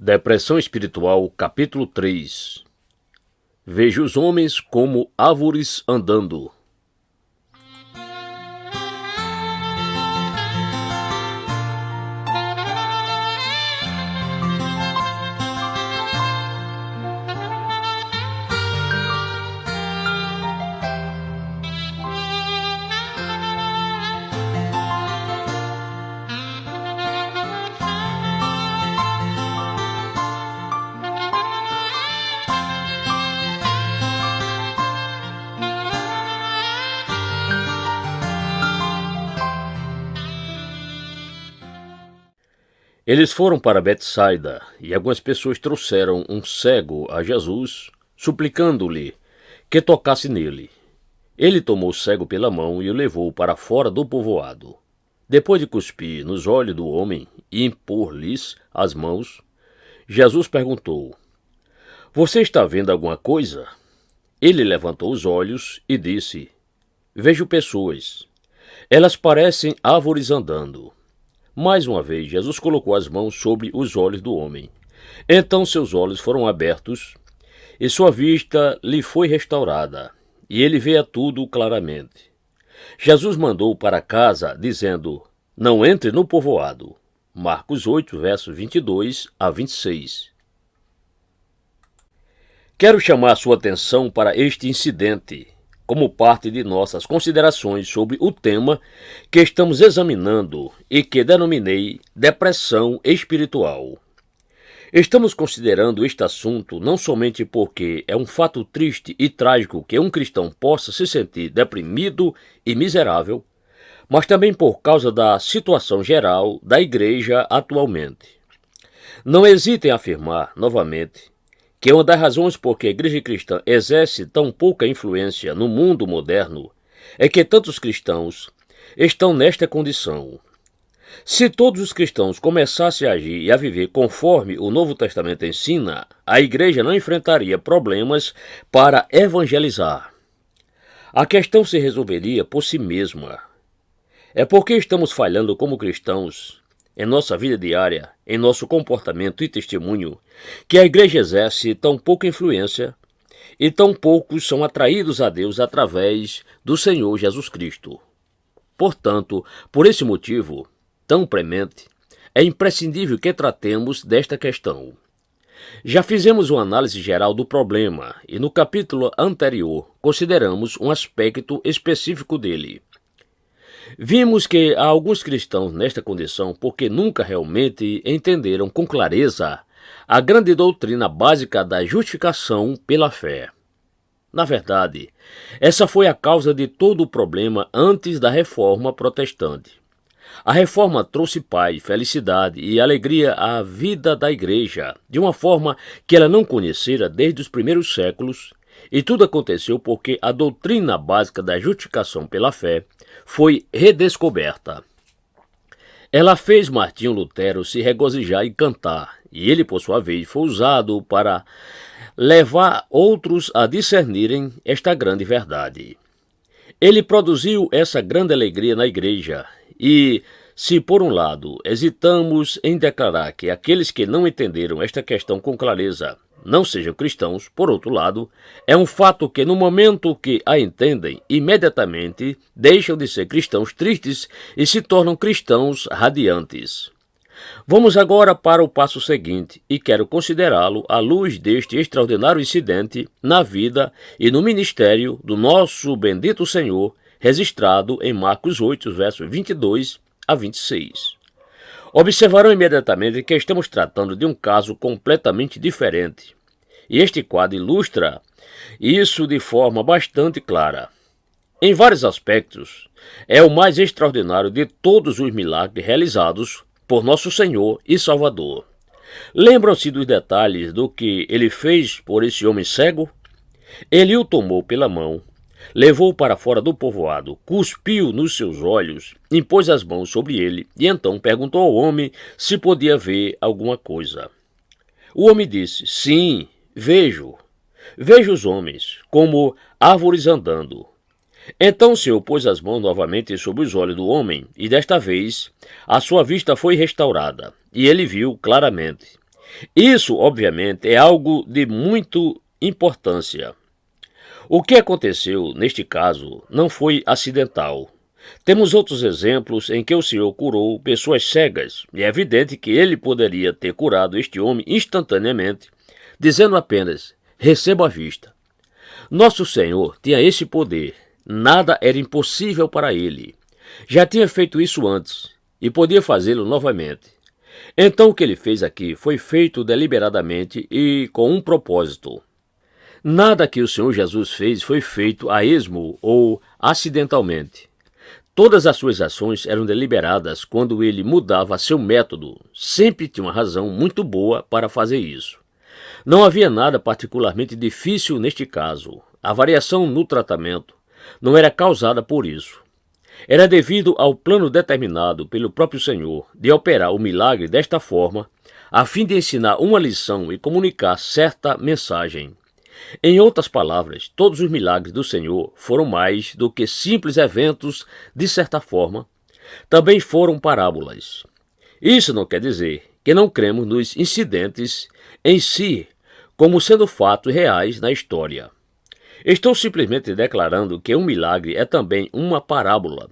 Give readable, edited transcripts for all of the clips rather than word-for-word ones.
Depressão espiritual, capítulo 3. Vejo os homens como árvores andando. Eles foram para Betsaida, e algumas pessoas trouxeram um cego a Jesus, suplicando-lhe que tocasse nele. Ele tomou o cego pela mão e o levou para fora do povoado. Depois de cuspir nos olhos do homem e impor-lhes as mãos, Jesus perguntou: "Você está vendo alguma coisa?" Ele levantou os olhos e disse: "Vejo pessoas. Elas parecem árvores andando." Mais uma vez, Jesus colocou as mãos sobre os olhos do homem. Então seus olhos foram abertos e sua vista lhe foi restaurada, e ele vê tudo claramente. Jesus mandou para casa, dizendo: "Não entre no povoado." Marcos 8, versos 22 a 26. Quero chamar sua atenção para este incidente, como parte de nossas considerações sobre o tema que estamos examinando e que denominei depressão espiritual. Estamos considerando este assunto não somente porque é um fato triste e trágico que um cristão possa se sentir deprimido e miserável, mas também por causa da situação geral da igreja atualmente. Não hesitem em afirmar, novamente, que uma das razões por que a igreja cristã exerce tão pouca influência no mundo moderno é que tantos cristãos estão nesta condição. Se todos os cristãos começassem a agir e a viver conforme o Novo Testamento ensina, a igreja não enfrentaria problemas para evangelizar. A questão se resolveria por si mesma. É porque estamos falhando como cristãos em nossa vida diária, em nosso comportamento e testemunho, que a igreja exerce tão pouca influência e tão poucos são atraídos a Deus através do Senhor Jesus Cristo. Portanto, por esse motivo tão premente, é imprescindível que tratemos desta questão. Já fizemos uma análise geral do problema e no capítulo anterior consideramos um aspecto específico dele. Vimos que há alguns cristãos nesta condição porque nunca realmente entenderam com clareza a grande doutrina básica da justificação pela fé. Na verdade, essa foi a causa de todo o problema antes da Reforma Protestante. A Reforma trouxe paz, felicidade e alegria à vida da igreja, de uma forma que ela não conhecera desde os primeiros séculos, e tudo aconteceu porque a doutrina básica da justificação pela fé foi redescoberta. Ela fez Martinho Lutero se regozijar e cantar, e ele, por sua vez, foi usado para levar outros a discernirem esta grande verdade. Ele produziu essa grande alegria na igreja, e se, por um lado, hesitamos em declarar que aqueles que não entenderam esta questão com clareza não sejam cristãos, por outro lado, é um fato que no momento que a entendem, imediatamente deixam de ser cristãos tristes e se tornam cristãos radiantes. Vamos agora para o passo seguinte e quero considerá-lo à luz deste extraordinário incidente na vida e no ministério do nosso bendito Senhor, registrado em Marcos 8, versos 22 a 26. Observarão imediatamente que estamos tratando de um caso completamente diferente. E este quadro ilustra isso de forma bastante clara. Em vários aspectos, é o mais extraordinário de todos os milagres realizados por nosso Senhor e Salvador. Lembram-se dos detalhes do que ele fez por esse homem cego? Ele o tomou pela mão, levou-o para fora do povoado, cuspiu nos seus olhos, impôs as mãos sobre ele e então perguntou ao homem se podia ver alguma coisa. O homem disse: "Sim, vejo. Vejo os homens como árvores andando." Então o Senhor pôs as mãos novamente sobre os olhos do homem e desta vez a sua vista foi restaurada e ele viu claramente. Isso, obviamente, é algo de muito importância. O que aconteceu neste caso não foi acidental. Temos outros exemplos em que o Senhor curou pessoas cegas, e é evidente que ele poderia ter curado este homem instantaneamente, dizendo apenas: receba a vista. Nosso Senhor tinha esse poder, nada era impossível para ele. Já tinha feito isso antes e podia fazê-lo novamente. Então o que ele fez aqui foi feito deliberadamente e com um propósito. Nada que o Senhor Jesus fez foi feito a esmo ou acidentalmente. Todas as suas ações eram deliberadas quando ele mudava seu método. Sempre tinha uma razão muito boa para fazer isso. Não havia nada particularmente difícil neste caso. A variação no tratamento não era causada por isso. Era devido ao plano determinado pelo próprio Senhor de operar o milagre desta forma, a fim de ensinar uma lição e comunicar certa mensagem. Em outras palavras, todos os milagres do Senhor foram mais do que simples eventos, de certa forma, também foram parábolas. Isso não quer dizer que não cremos nos incidentes em si, como sendo fatos reais na história. Estou simplesmente declarando que um milagre é também uma parábola.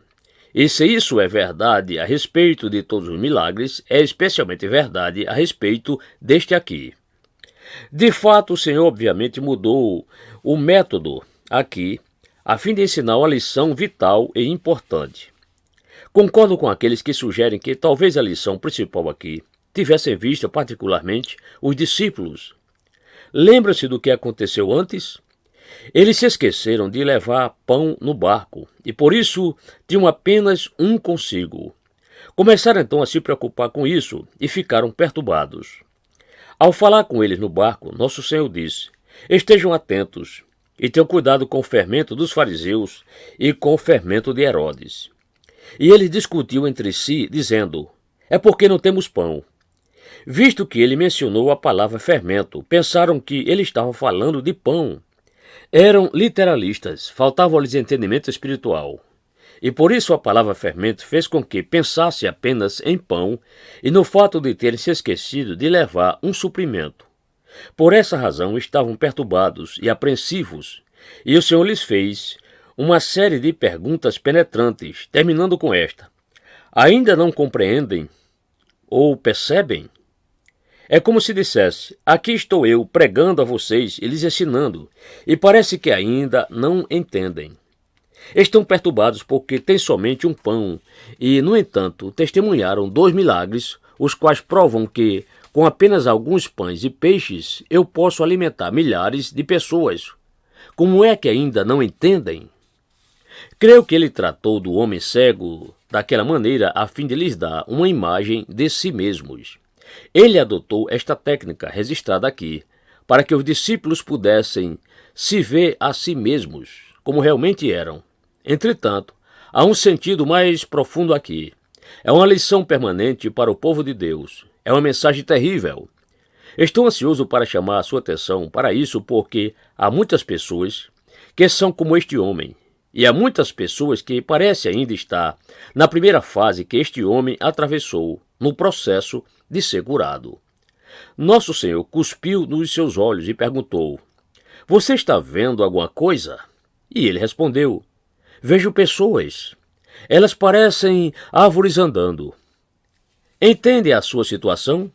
E se isso é verdade a respeito de todos os milagres, é especialmente verdade a respeito deste aqui. De fato, o Senhor obviamente mudou o método aqui, a fim de ensinar uma lição vital e importante. Concordo com aqueles que sugerem que talvez a lição principal aqui tivesse em vista particularmente os discípulos. Lembra-se do que aconteceu antes? Eles se esqueceram de levar pão no barco e por isso tinham apenas um consigo. Começaram então a se preocupar com isso e ficaram perturbados. Ao falar com eles no barco, nosso Senhor disse: estejam atentos e tenham cuidado com o fermento dos fariseus e com o fermento de Herodes. E eles discutiam entre si, dizendo: é porque não temos pão. Visto que ele mencionou a palavra fermento, pensaram que ele estava falando de pão. Eram literalistas, faltava-lhes entendimento espiritual. E por isso a palavra fermento fez com que pensasse apenas em pão e no fato de terem se esquecido de levar um suprimento. Por essa razão estavam perturbados e apreensivos, e o Senhor lhes fez uma série de perguntas penetrantes, terminando com esta: ainda não compreendem ou percebem? É como se dissesse: aqui estou eu pregando a vocês e lhes ensinando, e parece que ainda não entendem. Estão perturbados porque têm somente um pão e, no entanto, testemunharam 2 milagres, os quais provam que, com apenas alguns pães e peixes, eu posso alimentar milhares de pessoas. Como é que ainda não entendem? Creio que ele tratou do homem cego daquela maneira a fim de lhes dar uma imagem de si mesmos. Ele adotou esta técnica registrada aqui, para que os discípulos pudessem se ver a si mesmos, como realmente eram. Entretanto, há um sentido mais profundo aqui. É uma lição permanente para o povo de Deus. É uma mensagem terrível. Estou ansioso para chamar a sua atenção para isso porque há muitas pessoas que são como este homem. E há muitas pessoas que parecem ainda estar na primeira fase que este homem atravessou, no processo de ser curado. Nosso Senhor cuspiu nos seus olhos e perguntou: você está vendo alguma coisa? E ele respondeu: vejo pessoas. Elas parecem árvores andando. Entende a sua situação?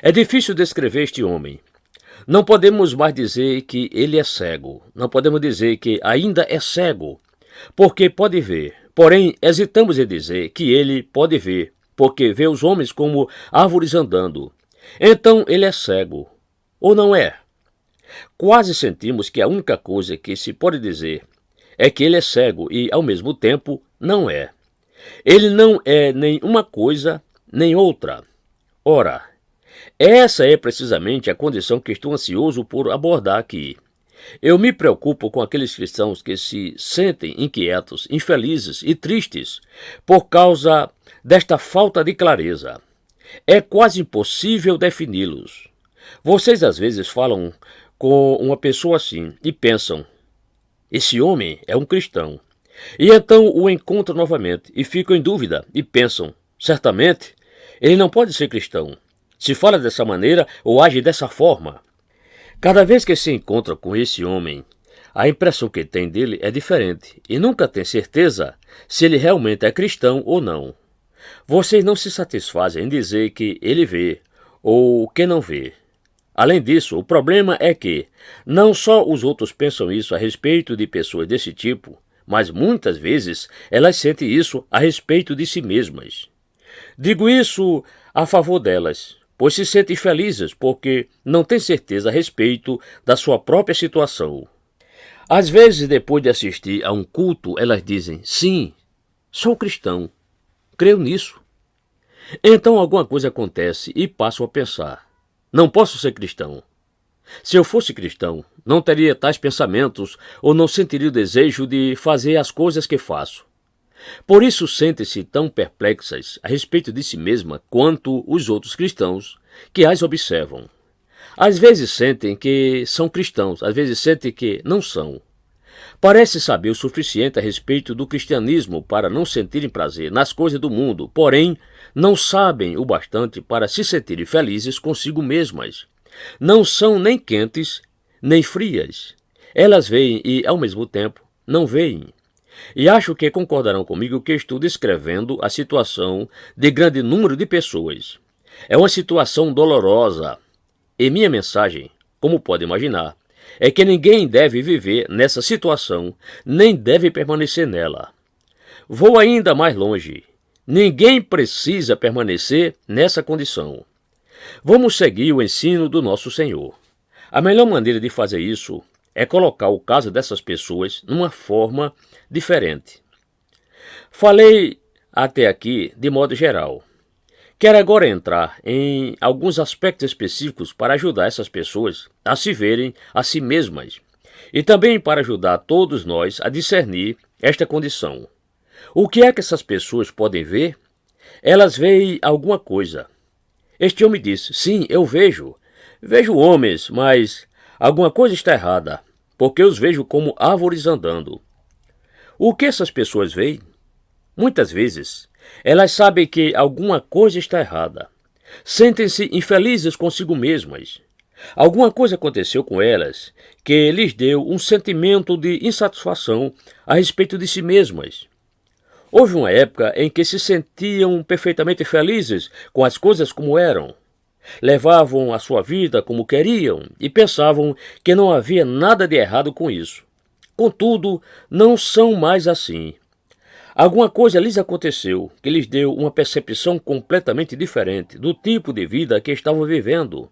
É difícil descrever este homem. Não podemos mais dizer que ele é cego. Não podemos dizer que ainda é cego, porque pode ver. Porém, hesitamos em dizer que ele pode ver, porque vê os homens como árvores andando. Então ele é cego. Ou não é? Quase sentimos que a única coisa que se pode dizer é que ele é cego e, ao mesmo tempo, não é. Ele não é nem uma coisa, nem outra. Ora, essa é precisamente a condição que estou ansioso por abordar aqui. Eu me preocupo com aqueles cristãos que se sentem inquietos, infelizes e tristes por causa desta falta de clareza. É quase impossível defini-los. Vocês às vezes falam com uma pessoa assim e pensam: esse homem é um cristão. E então o encontram novamente e ficam em dúvida e pensam: certamente ele não pode ser cristão. se fala dessa maneira ou age dessa forma. Cada vez que se encontra com esse homem, a impressão que tem dele é diferente e nunca tem certeza se ele realmente é cristão ou não. Vocês não se satisfazem em dizer que ele vê ou que não vê. Além disso, o problema é que não só os outros pensam isso a respeito de pessoas desse tipo, mas muitas vezes elas sentem isso a respeito de si mesmas. Digo isso a favor delas, pois se sentem felizes porque não têm certeza a respeito da sua própria situação. Às vezes, depois de assistir a um culto, elas dizem: sim, sou cristão, creio nisso. Então alguma coisa acontece e passo a pensar: não posso ser cristão. Se eu fosse cristão, não teria tais pensamentos ou não sentiria o desejo de fazer as coisas que faço. Por isso sentem-se tão perplexas a respeito de si mesma quanto os outros cristãos que as observam. Às vezes sentem que são cristãos, às vezes sentem que não são. Parece saber o suficiente a respeito do cristianismo para não sentirem prazer nas coisas do mundo, porém não sabem o bastante para se sentirem felizes consigo mesmas. Não são nem quentes, nem frias. Elas veem e, ao mesmo tempo, não veem. E acho que concordarão comigo que estou descrevendo a situação de grande número de pessoas. É uma situação dolorosa. E minha mensagem, como pode imaginar, é que ninguém deve viver nessa situação, nem deve permanecer nela. Vou ainda mais longe. Ninguém precisa permanecer nessa condição. Vamos seguir o ensino do nosso Senhor. A melhor maneira de fazer isso é colocar o caso dessas pessoas numa forma diferente. Falei até aqui de modo geral. Quero agora entrar em alguns aspectos específicos para ajudar essas pessoas a se verem a si mesmas e também para ajudar todos nós a discernir esta condição. O que é que essas pessoas podem ver? Elas veem alguma coisa. Este homem disse: sim, eu vejo. Vejo homens, mas alguma coisa está errada, porque os vejo como árvores andando. O que essas pessoas veem? Muitas vezes, elas sabem que alguma coisa está errada. Sentem-se infelizes consigo mesmas. Alguma coisa aconteceu com elas que lhes deu um sentimento de insatisfação a respeito de si mesmas. Houve uma época em que se sentiam perfeitamente felizes com as coisas como eram. Levavam a sua vida como queriam e pensavam que não havia nada de errado com isso. Contudo, não são mais assim. Alguma coisa lhes aconteceu que lhes deu uma percepção completamente diferente do tipo de vida que estavam vivendo.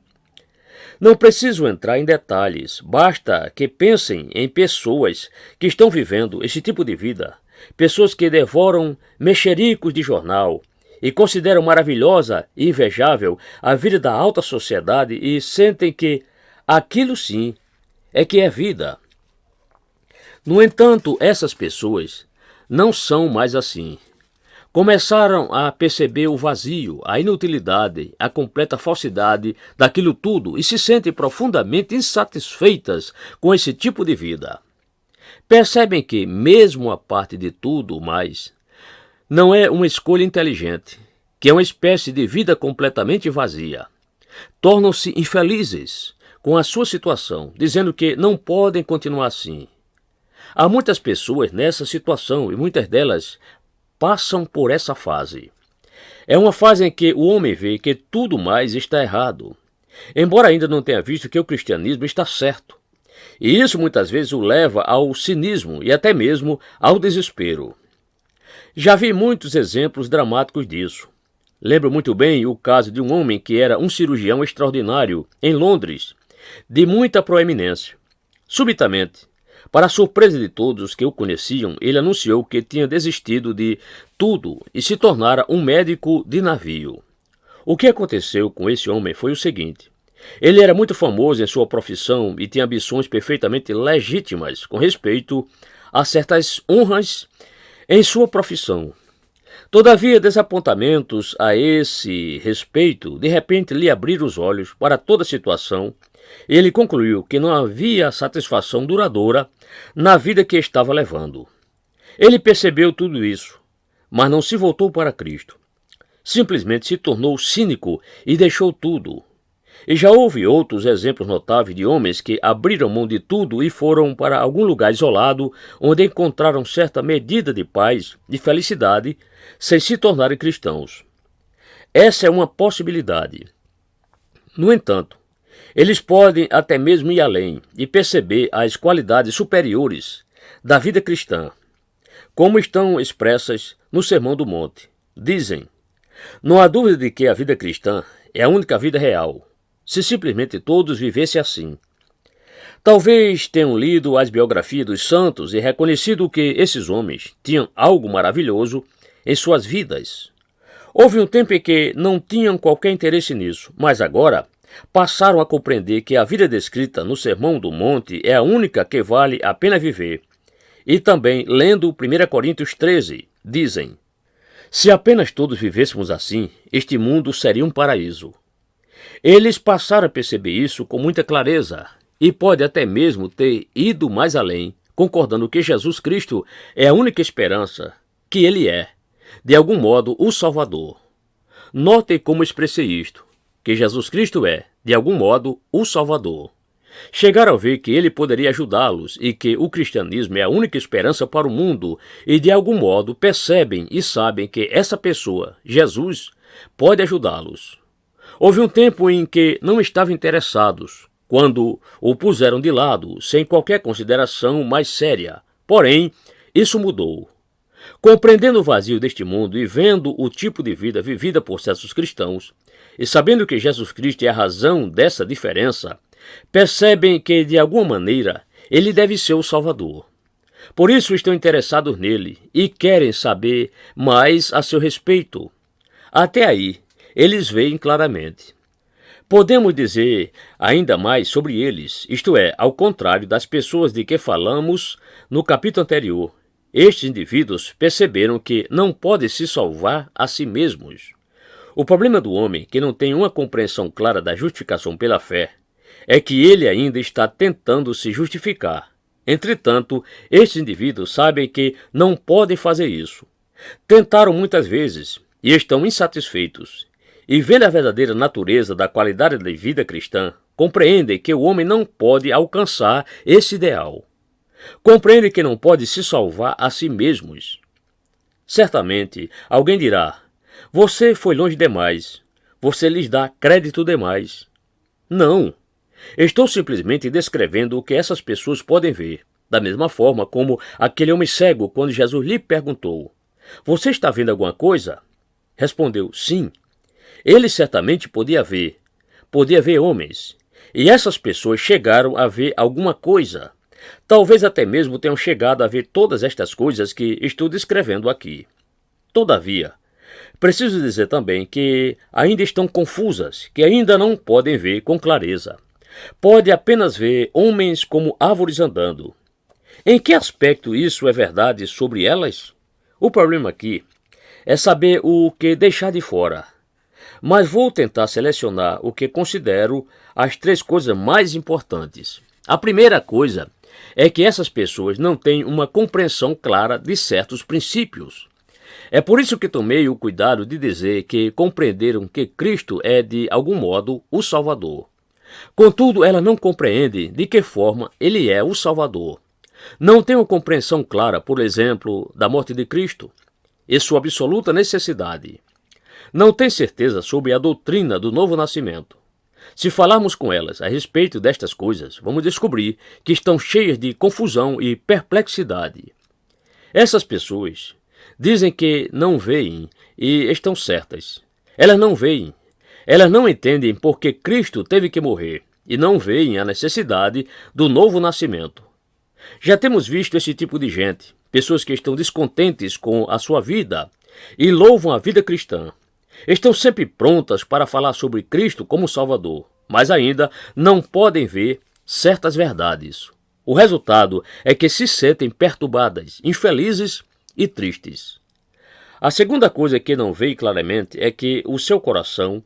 Não preciso entrar em detalhes, basta que pensem em pessoas que estão vivendo esse tipo de vida, pessoas que devoram mexericos de jornal e consideram maravilhosa e invejável a vida da alta sociedade e sentem que aquilo sim é que é vida. No entanto, essas pessoas não são mais assim. Começaram a perceber o vazio, a inutilidade, a completa falsidade daquilo tudo e se sentem profundamente insatisfeitas com esse tipo de vida. Percebem que, mesmo a parte de tudo mais, não é uma escolha inteligente, que é uma espécie de vida completamente vazia. Tornam-se infelizes com a sua situação, dizendo que não podem continuar assim. Há muitas pessoas nessa situação e muitas delas passam por essa fase. É uma fase em que o homem vê que tudo mais está errado, embora ainda não tenha visto que o cristianismo está certo. E isso muitas vezes o leva ao cinismo e até mesmo ao desespero. Já vi muitos exemplos dramáticos disso. Lembro muito bem o caso de um homem que era um cirurgião extraordinário em Londres, de muita proeminência. Subitamente, para a surpresa de todos os que o conheciam, ele anunciou que tinha desistido de tudo e se tornara um médico de navio. O que aconteceu com esse homem foi o seguinte: ele era muito famoso em sua profissão e tinha ambições perfeitamente legítimas com respeito a certas honras em sua profissão. Todavia, desapontamentos a esse respeito de repente lhe abriram os olhos para toda a situação. Ele concluiu que não havia satisfação duradoura na vida que estava levando. Ele percebeu tudo isso, mas não se voltou para Cristo. simplesmente se tornou cínico e deixou tudo. E já houve outros exemplos notáveis de homens que abriram mão de tudo e foram para algum lugar isolado, onde encontraram certa medida de paz e felicidade, sem se tornarem cristãos. Essa é uma possibilidade. No entanto, eles podem até mesmo ir além e perceber as qualidades superiores da vida cristã, como estão expressas no Sermão do Monte. Dizem: não há dúvida de que a vida cristã é a única vida real, se simplesmente todos vivessem assim. Talvez tenham lido as biografias dos santos e reconhecido que esses homens tinham algo maravilhoso em suas vidas. Houve um tempo em que não tinham qualquer interesse nisso, mas agora passaram a compreender que a vida descrita no Sermão do Monte é a única que vale a pena viver. E também, lendo 1 Coríntios 13, dizem: se apenas todos vivêssemos assim, este mundo seria um paraíso. Eles passaram a perceber isso com muita clareza e pode até mesmo ter ido mais além, concordando que Jesus Cristo é a única esperança, que Ele é, de algum modo, o Salvador. Notem como expressei isto, que Jesus Cristo é, de algum modo, o Salvador. Chegaram a ver que ele poderia ajudá-los e que o cristianismo é a única esperança para o mundo e, de algum modo, percebem e sabem que essa pessoa, Jesus, pode ajudá-los. Houve um tempo em que não estavam interessados, quando o puseram de lado, sem qualquer consideração mais séria. Porém, isso mudou. Compreendendo o vazio deste mundo e vendo o tipo de vida vivida por certos cristãos, e sabendo que Jesus Cristo é a razão dessa diferença, percebem que, de alguma maneira, ele deve ser o Salvador. Por isso estão interessados nele e querem saber mais a seu respeito. Até aí, eles veem claramente. Podemos dizer ainda mais sobre eles, isto é, ao contrário das pessoas de que falamos no capítulo anterior. Estes indivíduos perceberam que não podem se salvar a si mesmos. O problema do homem que não tem uma compreensão clara da justificação pela fé é que ele ainda está tentando se justificar. Entretanto, estes indivíduos sabem que não podem fazer isso. Tentaram muitas vezes e estão insatisfeitos. E vendo a verdadeira natureza da qualidade da vida cristã, compreendem que o homem não pode alcançar esse ideal. Compreendem que não pode se salvar a si mesmos. Certamente, alguém dirá: você foi longe demais, você lhes dá crédito demais. Não. Estou simplesmente descrevendo o que essas pessoas podem ver, da mesma forma como aquele homem cego quando Jesus lhe perguntou: você está vendo alguma coisa? Respondeu: sim. Ele certamente podia ver homens, e essas pessoas chegaram a ver alguma coisa. Talvez até mesmo tenham chegado a ver todas estas coisas que estou descrevendo aqui. Todavia, preciso dizer também que ainda estão confusas, que ainda não podem ver com clareza. Pode apenas ver homens como árvores andando. Em que aspecto isso é verdade sobre elas? O problema aqui é saber o que deixar de fora. Mas vou tentar selecionar o que considero as 3 coisas mais importantes. A primeira coisa é que essas pessoas não têm uma compreensão clara de certos princípios. É por isso que tomei o cuidado de dizer que compreenderam que Cristo é, de algum modo, o Salvador. Contudo, ela não compreende de que forma ele é o Salvador. Não tem uma compreensão clara, por exemplo, da morte de Cristo e sua absoluta necessidade. Não tem certeza sobre a doutrina do novo nascimento. Se falarmos com elas a respeito destas coisas, vamos descobrir que estão cheias de confusão e perplexidade. Essas pessoas dizem que não veem e estão certas. Elas não veem. Elas não entendem por que Cristo teve que morrer e não veem a necessidade do novo nascimento. Já temos visto esse tipo de gente, pessoas que estão descontentes com a sua vida e louvam a vida cristã. Estão sempre prontas para falar sobre Cristo como Salvador, mas ainda não podem ver certas verdades. O resultado é que se sentem perturbadas, infelizes e tristes. A segunda coisa que não veem claramente é que o seu coração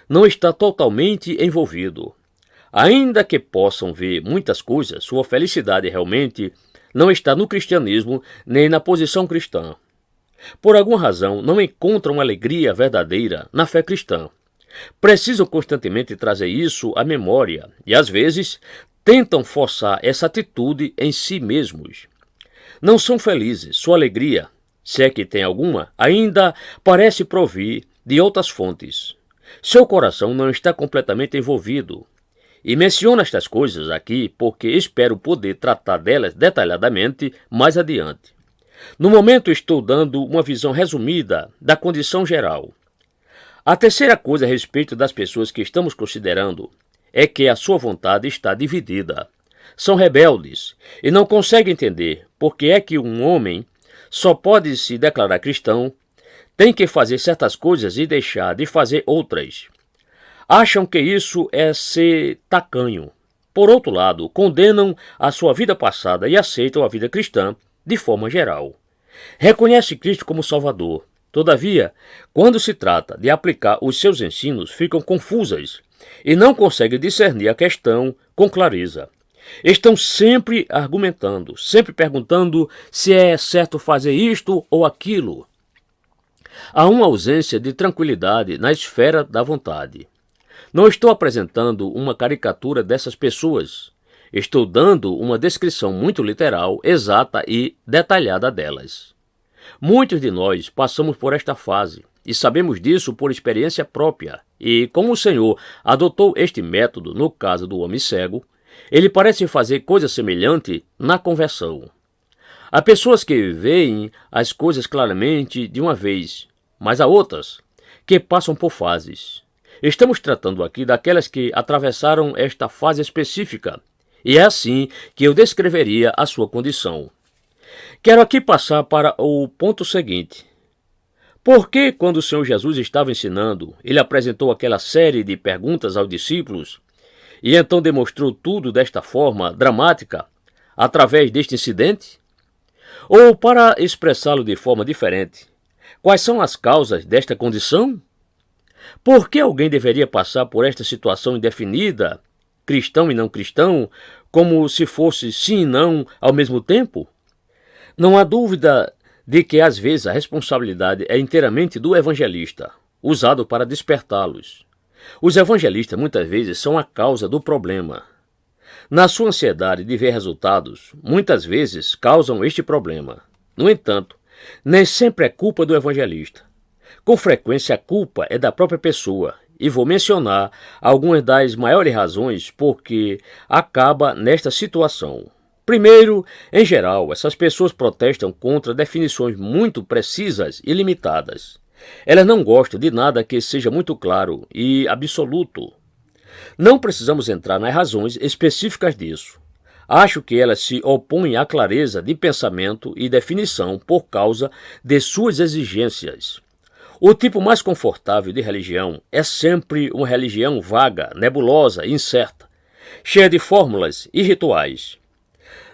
não está totalmente envolvido. Ainda que possam ver muitas coisas, sua felicidade realmente não está no cristianismo nem na posição cristã. Por alguma razão, não encontram alegria verdadeira na fé cristã. Precisam constantemente trazer isso à memória e, às vezes, tentam forçar essa atitude em si mesmos. Não são felizes, sua alegria, se é que tem alguma, ainda parece provir de outras fontes. Seu coração não está completamente envolvido. E menciono estas coisas aqui porque espero poder tratar delas detalhadamente mais adiante. No momento estou dando uma visão resumida da condição geral. A terceira coisa a respeito das pessoas que estamos considerando é que a sua vontade está dividida. São rebeldes e não conseguem entender por que é que um homem só pode se declarar cristão, tem que fazer certas coisas e deixar de fazer outras. Acham que isso é ser tacanho. Por outro lado, condenam a sua vida passada e aceitam a vida cristã de forma geral. Reconhece Cristo como Salvador. Todavia, quando se trata de aplicar os seus ensinos, ficam confusas e não conseguem discernir a questão com clareza. Estão sempre argumentando, sempre perguntando se é certo fazer isto ou aquilo. Há uma ausência de tranquilidade na esfera da vontade. Não estou apresentando uma caricatura dessas pessoas. Estou dando uma descrição muito literal, exata e detalhada delas. Muitos de nós passamos por esta fase e sabemos disso por experiência própria. E como o Senhor adotou este método no caso do homem cego, ele parece fazer coisa semelhante na conversão. Há pessoas que veem as coisas claramente de uma vez, mas há outras que passam por fases. Estamos tratando aqui daquelas que atravessaram esta fase específica, e é assim que eu descreveria a sua condição. Quero aqui passar para o ponto seguinte. Por que, quando o Senhor Jesus estava ensinando, ele apresentou aquela série de perguntas aos discípulos e então demonstrou tudo desta forma dramática, através deste incidente? Ou, para expressá-lo de forma diferente, quais são as causas desta condição? Por que alguém deveria passar por esta situação indefinida, cristão e não cristão, como se fosse sim e não ao mesmo tempo? Não há dúvida de que às vezes a responsabilidade é inteiramente do evangelista, usado para despertá-los. Os evangelistas muitas vezes são a causa do problema. Na sua ansiedade de ver resultados, muitas vezes causam este problema. No entanto, nem sempre é culpa do evangelista. Com frequência a culpa é da própria pessoa, e vou mencionar algumas das maiores razões por que acaba nesta situação. Primeiro, em geral, essas pessoas protestam contra definições muito precisas e limitadas. Elas não gostam de nada que seja muito claro e absoluto. Não precisamos entrar nas razões específicas disso. Acho que elas se opõem à clareza de pensamento e definição por causa de suas exigências. O tipo mais confortável de religião é sempre uma religião vaga, nebulosa e incerta, cheia de fórmulas e rituais.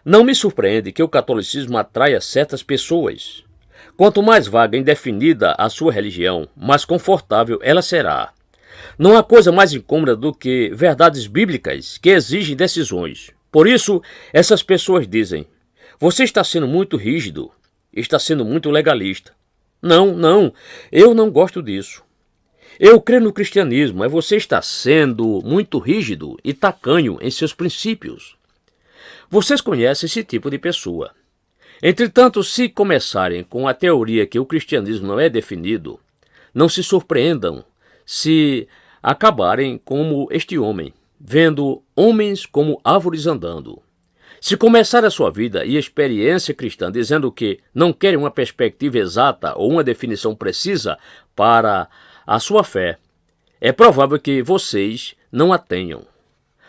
Não me surpreende que o catolicismo atraia certas pessoas. Quanto mais vaga e indefinida a sua religião, mais confortável ela será. Não há coisa mais incômoda do que verdades bíblicas que exigem decisões. Por isso, essas pessoas dizem: você está sendo muito rígido, está sendo muito legalista. Não, eu não gosto disso. Eu creio no cristianismo, mas você está sendo muito rígido e tacanho em seus princípios. Vocês conhecem esse tipo de pessoa. Entretanto, se começarem com a teoria que o cristianismo não é definido, não se surpreendam se acabarem como este homem, vendo homens como árvores andando. Se começar a sua vida e experiência cristã dizendo que não querem uma perspectiva exata ou uma definição precisa para a sua fé, é provável que vocês não a tenham.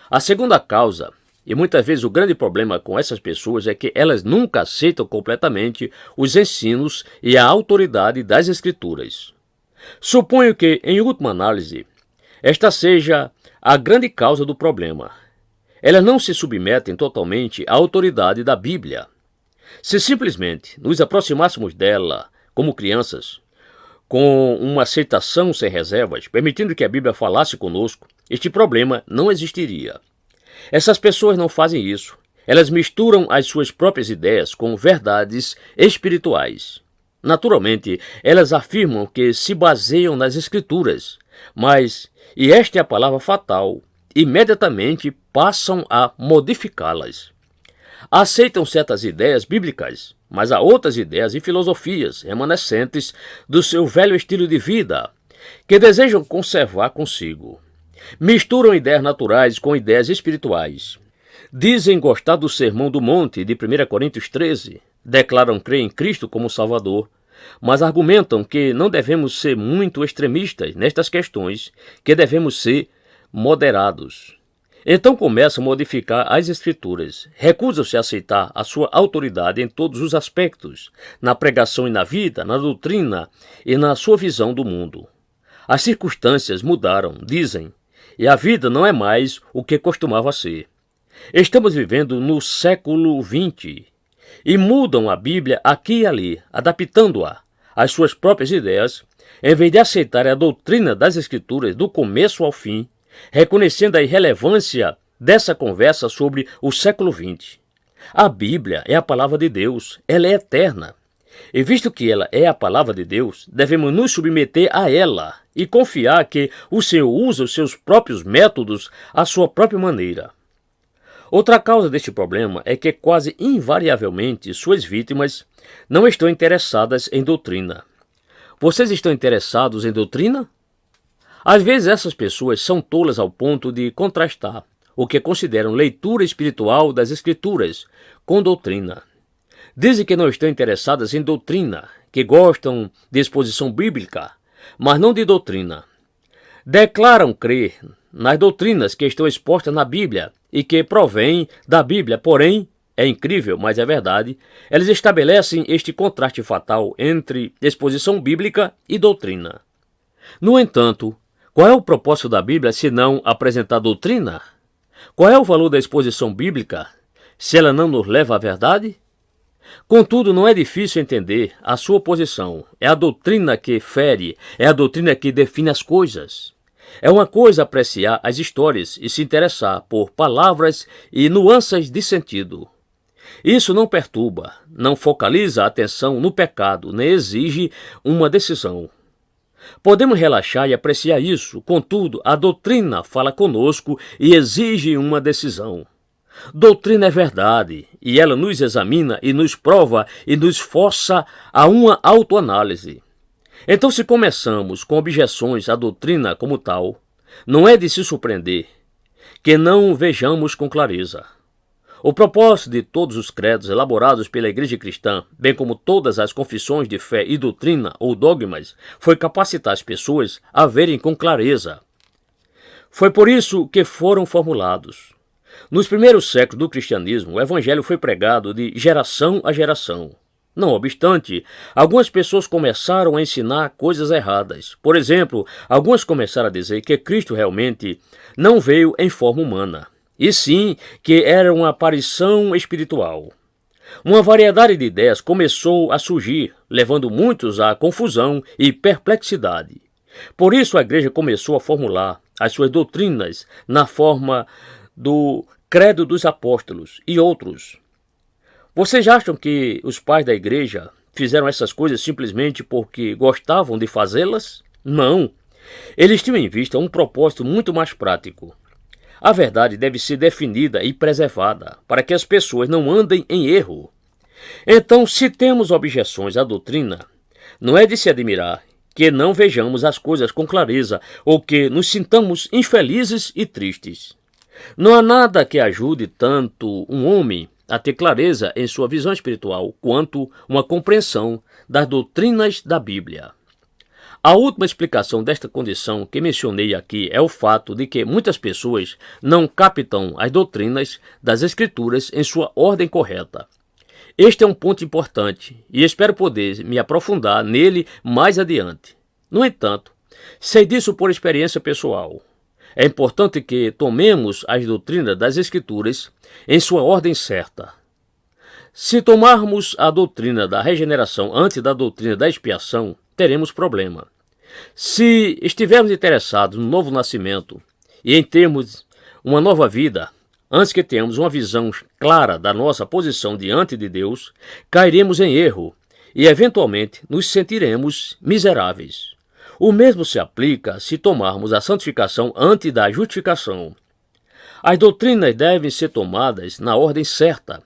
A segunda causa, e muitas vezes o grande problema com essas pessoas, é que elas nunca aceitam completamente os ensinos e a autoridade das Escrituras. Suponho que, em última análise, esta seja a grande causa do problema. Elas não se submetem totalmente à autoridade da Bíblia. Se simplesmente nos aproximássemos dela como crianças, com uma aceitação sem reservas, permitindo que a Bíblia falasse conosco, este problema não existiria. Essas pessoas não fazem isso. Elas misturam as suas próprias ideias com verdades espirituais. Naturalmente, elas afirmam que se baseiam nas Escrituras, mas, e esta é a palavra fatal, imediatamente passam a modificá-las. Aceitam certas ideias bíblicas, mas há outras ideias e filosofias remanescentes do seu velho estilo de vida que desejam conservar consigo. Misturam ideias naturais com ideias espirituais. Dizem gostar do Sermão do Monte de 1 Coríntios 13, declaram crer em Cristo como Salvador, mas argumentam que não devemos ser muito extremistas nestas questões, que devemos ser moderados. Então começam a modificar as Escrituras, recusam-se a aceitar a sua autoridade em todos os aspectos, na pregação e na vida, na doutrina e na sua visão do mundo. As circunstâncias mudaram, dizem, e a vida não é mais o que costumava ser. Estamos vivendo no século XX e mudam a Bíblia aqui e ali, adaptando-a às suas próprias ideias, em vez de aceitar a doutrina das Escrituras do começo ao fim, reconhecendo a irrelevância dessa conversa sobre o século XX. A Bíblia é a palavra de Deus, ela é eterna. E visto que ela é a palavra de Deus, devemos nos submeter a ela e confiar que o Senhor usa os seus próprios métodos à sua própria maneira. Outra causa deste problema é que quase invariavelmente suas vítimas não estão interessadas em doutrina. Vocês estão interessados em doutrina? Às vezes essas pessoas são tolas ao ponto de contrastar o que consideram leitura espiritual das Escrituras com doutrina. Dizem que não estão interessadas em doutrina, que gostam de exposição bíblica, mas não de doutrina. Declaram crer nas doutrinas que estão expostas na Bíblia e que provêm da Bíblia, porém, é incrível, mas é verdade, eles estabelecem este contraste fatal entre exposição bíblica e doutrina. No entanto, qual é o propósito da Bíblia se não apresentar doutrina? Qual é o valor da exposição bíblica se ela não nos leva à verdade? Contudo, não é difícil entender a sua posição. É a doutrina que fere, é a doutrina que define as coisas. É uma coisa apreciar as histórias e se interessar por palavras e nuances de sentido. Isso não perturba, não focaliza a atenção no pecado, nem exige uma decisão. Podemos relaxar e apreciar isso, contudo, a doutrina fala conosco e exige uma decisão. Doutrina é verdade, e ela nos examina e nos prova e nos força a uma autoanálise. Então, se começamos com objeções à doutrina como tal, não é de se surpreender que não vejamos com clareza. O propósito de todos os credos elaborados pela Igreja Cristã, bem como todas as confissões de fé e doutrina ou dogmas, foi capacitar as pessoas a verem com clareza. Foi por isso que foram formulados. Nos primeiros séculos do cristianismo, o evangelho foi pregado de geração a geração. Não obstante, algumas pessoas começaram a ensinar coisas erradas. Por exemplo, algumas começaram a dizer que Cristo realmente não veio em forma humana, e sim que era uma aparição espiritual. Uma variedade de ideias começou a surgir, levando muitos à confusão e perplexidade. Por isso a igreja começou a formular as suas doutrinas na forma do Credo dos Apóstolos e outros. Vocês acham que os pais da igreja fizeram essas coisas simplesmente porque gostavam de fazê-las? Não. Eles tinham em vista um propósito muito mais prático. A verdade deve ser definida e preservada para que as pessoas não andem em erro. Então, se temos objeções à doutrina, não é de se admirar que não vejamos as coisas com clareza ou que nos sintamos infelizes e tristes. Não há nada que ajude tanto um homem a ter clareza em sua visão espiritual quanto uma compreensão das doutrinas da Bíblia. A última explicação desta condição que mencionei aqui é o fato de que muitas pessoas não captam as doutrinas das Escrituras em sua ordem correta. Este é um ponto importante e espero poder me aprofundar nele mais adiante. No entanto, sei disso por experiência pessoal. É importante que tomemos as doutrinas das Escrituras em sua ordem certa. Se tomarmos a doutrina da regeneração antes da doutrina da expiação, teremos problema. Se estivermos interessados no novo nascimento e em termos uma nova vida, antes que tenhamos uma visão clara da nossa posição diante de Deus, cairemos em erro e eventualmente nos sentiremos miseráveis. O mesmo se aplica se tomarmos a santificação antes da justificação. As doutrinas devem ser tomadas na ordem certa.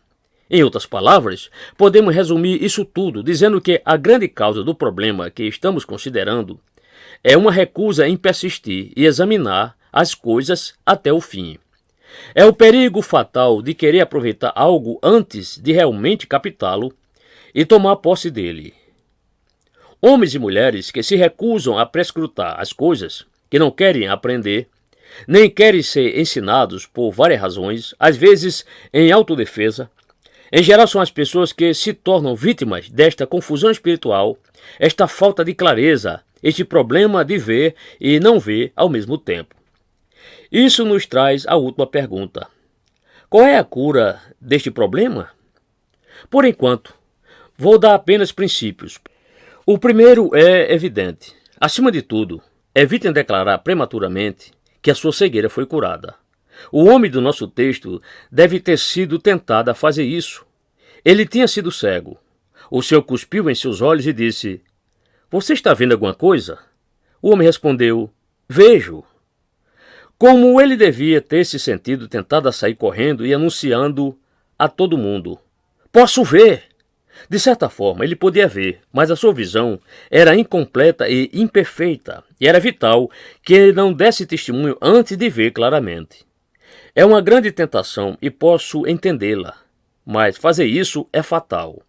Em outras palavras, podemos resumir isso tudo dizendo que a grande causa do problema que estamos considerando é uma recusa em persistir e examinar as coisas até o fim. É o perigo fatal de querer aproveitar algo antes de realmente captá-lo e tomar posse dele. Homens e mulheres que se recusam a prescrutar as coisas, que não querem aprender, nem querem ser ensinados por várias razões, às vezes em autodefesa. Em geral, são as pessoas que se tornam vítimas desta confusão espiritual, esta falta de clareza, este problema de ver e não ver ao mesmo tempo. Isso nos traz a última pergunta. Qual é a cura deste problema? Por enquanto, vou dar apenas princípios. O primeiro é evidente. Acima de tudo, evitem declarar prematuramente que a sua cegueira foi curada. O homem do nosso texto deve ter sido tentado a fazer isso. Ele tinha sido cego. O Senhor cuspiu em seus olhos e disse: "Você está vendo alguma coisa?" O homem respondeu: "Vejo." Como ele devia ter se sentido tentado a sair correndo e anunciando a todo mundo: "Posso ver!" De certa forma, ele podia ver, mas a sua visão era incompleta e imperfeita, e era vital que ele não desse testemunho antes de ver claramente. É uma grande tentação e posso entendê-la, mas fazer isso é fatal.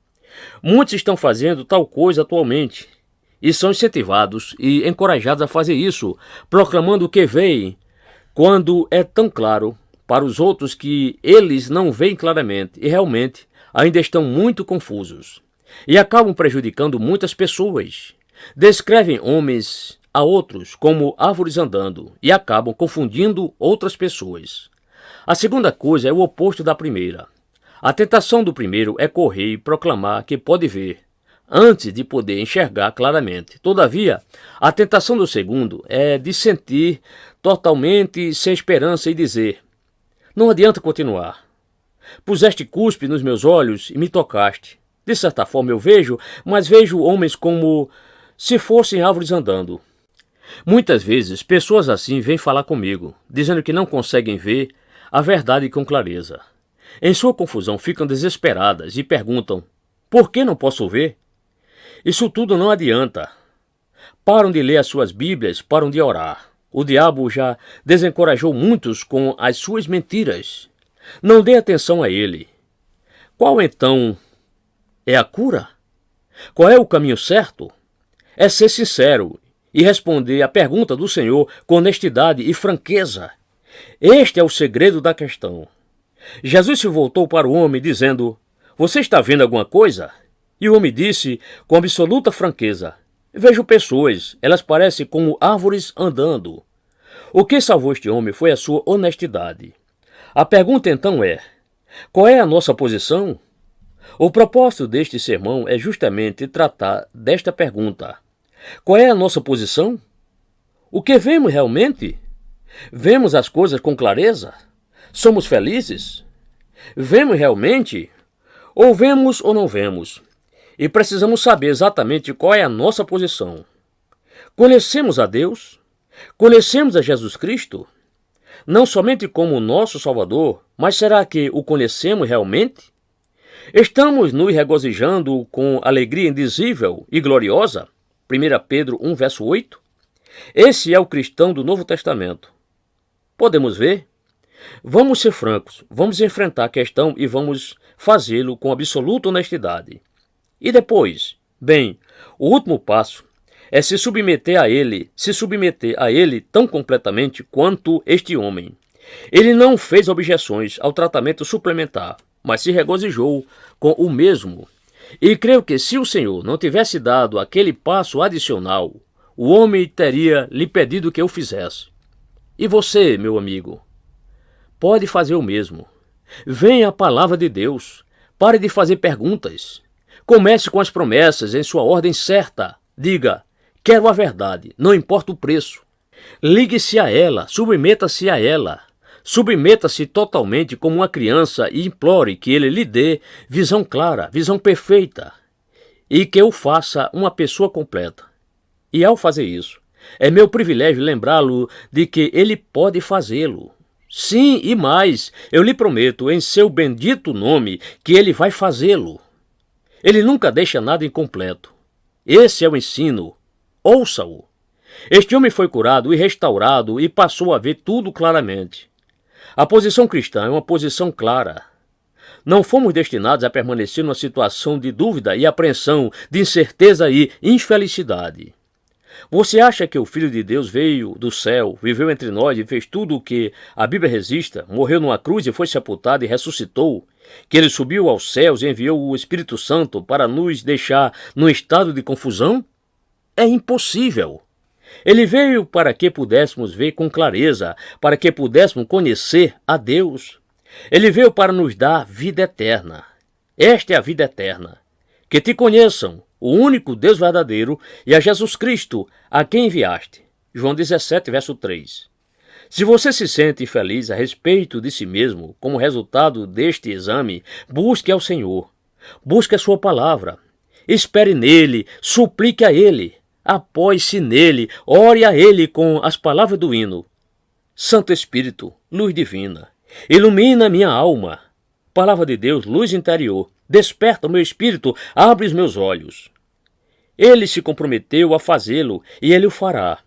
Muitos estão fazendo tal coisa atualmente e são incentivados e encorajados a fazer isso, proclamando que veem, quando é tão claro para os outros que eles não veem claramente e realmente ainda estão muito confusos e acabam prejudicando muitas pessoas. Descrevem homens a outros como árvores andando e acabam confundindo outras pessoas. A segunda coisa é o oposto da primeira. A tentação do primeiro é correr e proclamar que pode ver, antes de poder enxergar claramente. Todavia, a tentação do segundo é de sentir totalmente sem esperança e dizer: "Não adianta continuar. Puseste cuspe nos meus olhos e me tocaste. De certa forma eu vejo, mas vejo homens como se fossem árvores andando." Muitas vezes, pessoas assim vêm falar comigo, dizendo que não conseguem ver a verdade com clareza. Em sua confusão, ficam desesperadas e perguntam: "Por que não posso ver?" Isso tudo não adianta. Param de ler as suas Bíblias, param de orar. O diabo já desencorajou muitos com as suas mentiras. Não dê atenção a ele. Qual então é a cura? Qual é o caminho certo? É ser sincero e responder à pergunta do Senhor com honestidade e franqueza. Este é o segredo da questão. Jesus se voltou para o homem dizendo: "Você está vendo alguma coisa?" E o homem disse com absoluta franqueza: "Vejo pessoas, elas parecem como árvores andando." O que salvou este homem foi a sua honestidade. A pergunta então é: qual é a nossa posição? O propósito deste sermão é justamente tratar desta pergunta. Qual é a nossa posição? O que vemos realmente? Vemos as coisas com clareza? Somos felizes? Vemos realmente? Ou vemos ou não vemos? E precisamos saber exatamente qual é a nossa posição. Conhecemos a Deus? Conhecemos a Jesus Cristo? Não somente como nosso Salvador, mas será que o conhecemos realmente? Estamos nos regozijando com alegria indizível e gloriosa? 1 Pedro 1, verso 8. Esse é o cristão do Novo Testamento. Podemos ver? Vamos ser francos, vamos enfrentar a questão e vamos fazê-lo com absoluta honestidade. E depois? Bem, o último passo é se submeter a ele tão completamente quanto este homem. Ele não fez objeções ao tratamento suplementar, mas se regozijou com o mesmo. E creio que se o Senhor não tivesse dado aquele passo adicional, o homem teria lhe pedido que o fizesse. E você, meu amigo, pode fazer o mesmo. Venha a palavra de Deus. Pare de fazer perguntas. Comece com as promessas em sua ordem certa. Diga: "Quero a verdade, não importa o preço." Ligue-se a ela, submeta-se a ela. Submeta-se totalmente como uma criança e implore que ele lhe dê visão clara, visão perfeita. e que o faça uma pessoa completa. E ao fazer isso, é meu privilégio lembrá-lo de que ele pode fazê-lo. Sim, e mais, eu lhe prometo, em seu bendito nome, que ele vai fazê-lo. Ele nunca deixa nada incompleto. Esse é o ensino. Ouça-o. Este homem foi curado e restaurado e passou a ver tudo claramente. A posição cristã é uma posição clara. Não fomos destinados a permanecer numa situação de dúvida e apreensão, de incerteza e infelicidade. Você acha que o Filho de Deus veio do céu, viveu entre nós e fez tudo o que a Bíblia registra, morreu numa cruz e foi sepultado e ressuscitou, que ele subiu aos céus e enviou o Espírito Santo para nos deixar num estado de confusão? É impossível. Ele veio para que pudéssemos ver com clareza, para que pudéssemos conhecer a Deus. Ele veio para nos dar vida eterna. Esta é a vida eterna. Que te conheçam, o único Deus verdadeiro, e a Jesus Cristo, a quem enviaste. João 17, verso 3. Se você se sente infeliz a respeito de si mesmo, como resultado deste exame, busque ao Senhor. Busque a sua palavra. Espere nele, suplique a ele. Apoie-se nele, ore a ele com as palavras do hino. Santo Espírito, luz divina, ilumina minha alma. Palavra de Deus, luz interior, desperta o meu espírito, abre os meus olhos. Ele se comprometeu a fazê-lo e ele o fará.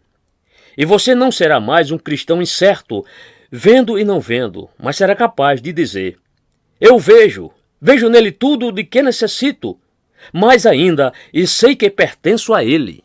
E você não será mais um cristão incerto, vendo e não vendo, mas será capaz de dizer: eu vejo nele tudo de que necessito, mais ainda, e sei que pertenço a ele.